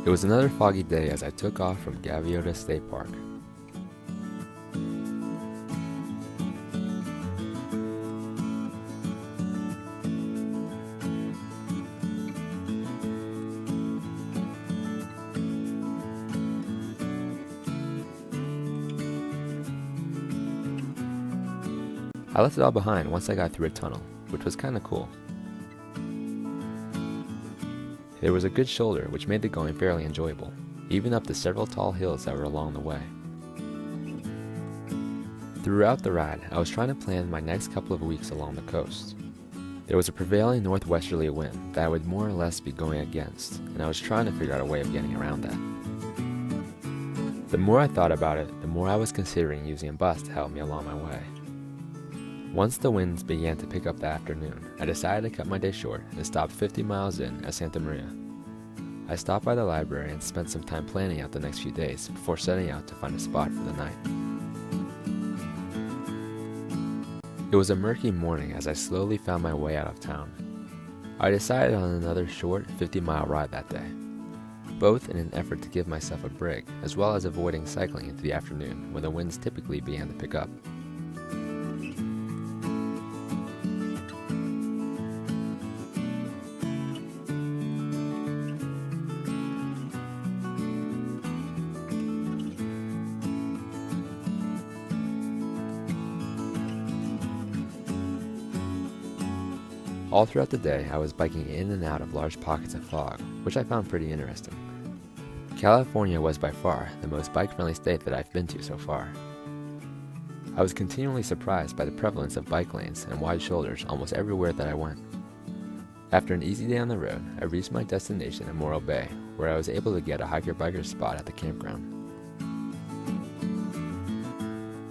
It was another foggy day as I took off from Gaviota State Park. I left it all behind once I got through a tunnel, which was kinda cool. There was a good shoulder which made the going fairly enjoyable, even up the several tall hills that were along the way. Throughout the ride, I was trying to plan my next couple of weeks along the coast. There was a prevailing northwesterly wind that I would more or less be going against, and I was trying to figure out a way of getting around that. The more I thought about it, the more I was considering using a bus to help me along my way. Once the winds began to pick up that afternoon, I decided to cut my day short and stopped 50 miles in at Santa Maria. I stopped by the library and spent some time planning out the next few days before setting out to find a spot for the night. It was a murky morning as I slowly found my way out of town. I decided on another short 50-mile ride that day, both in an effort to give myself a break as well as avoiding cycling into the afternoon when the winds typically began to pick up. All throughout the day, I was biking in and out of large pockets of fog, which I found pretty interesting. California was by far the most bike-friendly state that I've been to so far. I was continually surprised by the prevalence of bike lanes and wide shoulders almost everywhere that I went. After an easy day on the road, I reached my destination in Morro Bay, where I was able to get a hiker-biker spot at the campground.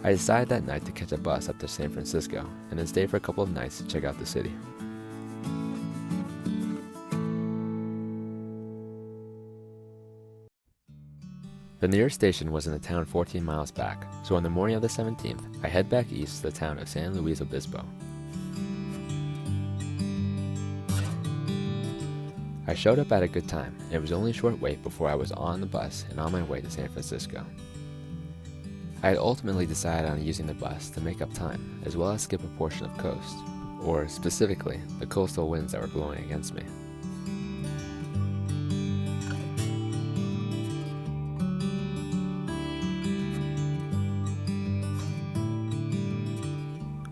I decided that night to catch a bus up to San Francisco, and then stay for a couple of nights to check out the city. The nearest station was in a town 14 miles back, so on the morning of the 17th, I head back east to the town of San Luis Obispo. I showed up at a good time, and it was only a short wait before I was on the bus and on my way to San Francisco. I had ultimately decided on using the bus to make up time, as well as skip a portion of coast, or specifically, the coastal winds that were blowing against me.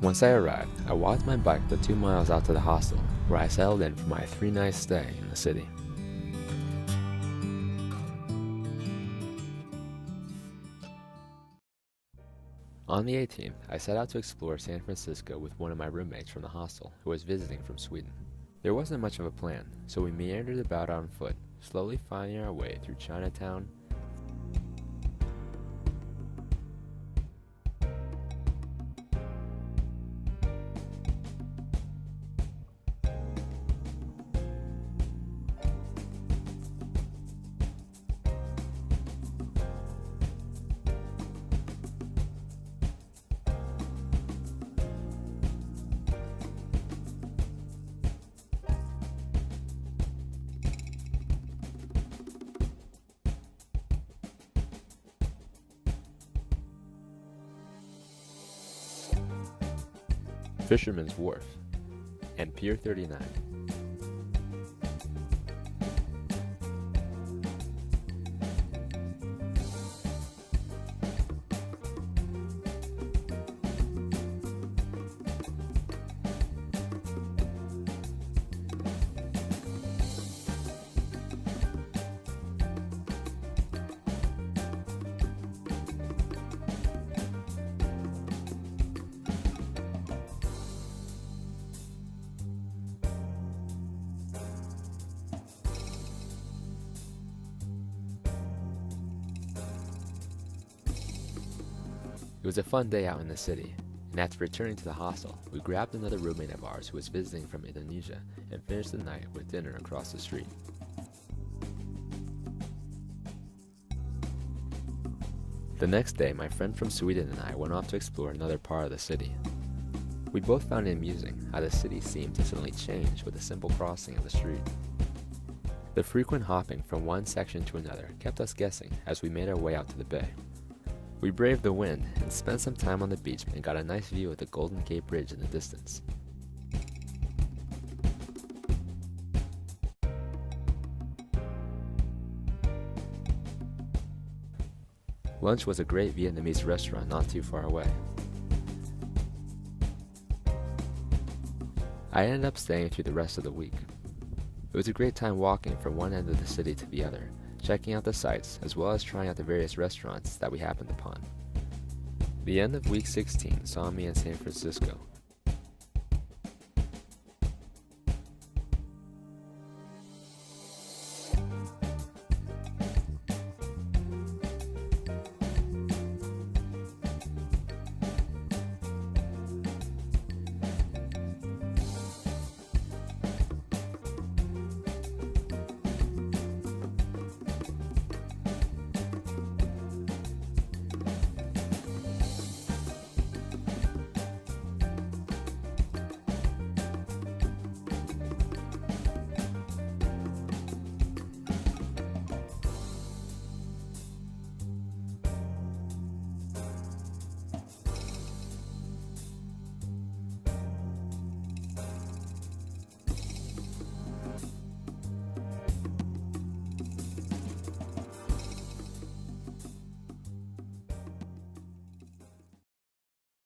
Once I arrived, I walked my bike the 2 miles out to the hostel, where I settled in for my 3-night stay in the city. On the 18th, I set out to explore San Francisco with one of my roommates from the hostel, who was visiting from Sweden. There wasn't much of a plan, so we meandered about on foot, slowly finding our way through Chinatown, Fisherman's Wharf, and Pier 39. It was a fun day out in the city, and after returning to the hostel, we grabbed another roommate of ours who was visiting from Indonesia and finished the night with dinner across the street. The next day, my friend from Sweden and I went off to explore another part of the city. We both found it amusing how the city seemed to suddenly change with a simple crossing of the street. The frequent hopping from one section to another kept us guessing as we made our way out to the bay. We braved the wind and spent some time on the beach and got a nice view of the Golden Gate Bridge in the distance. Lunch was a great Vietnamese restaurant not too far away. I ended up staying through the rest of the week. It was a great time walking from one end of the city to the other, checking out the sights as well as trying out the various restaurants that we happened upon. The end of week 16 saw me in San Francisco,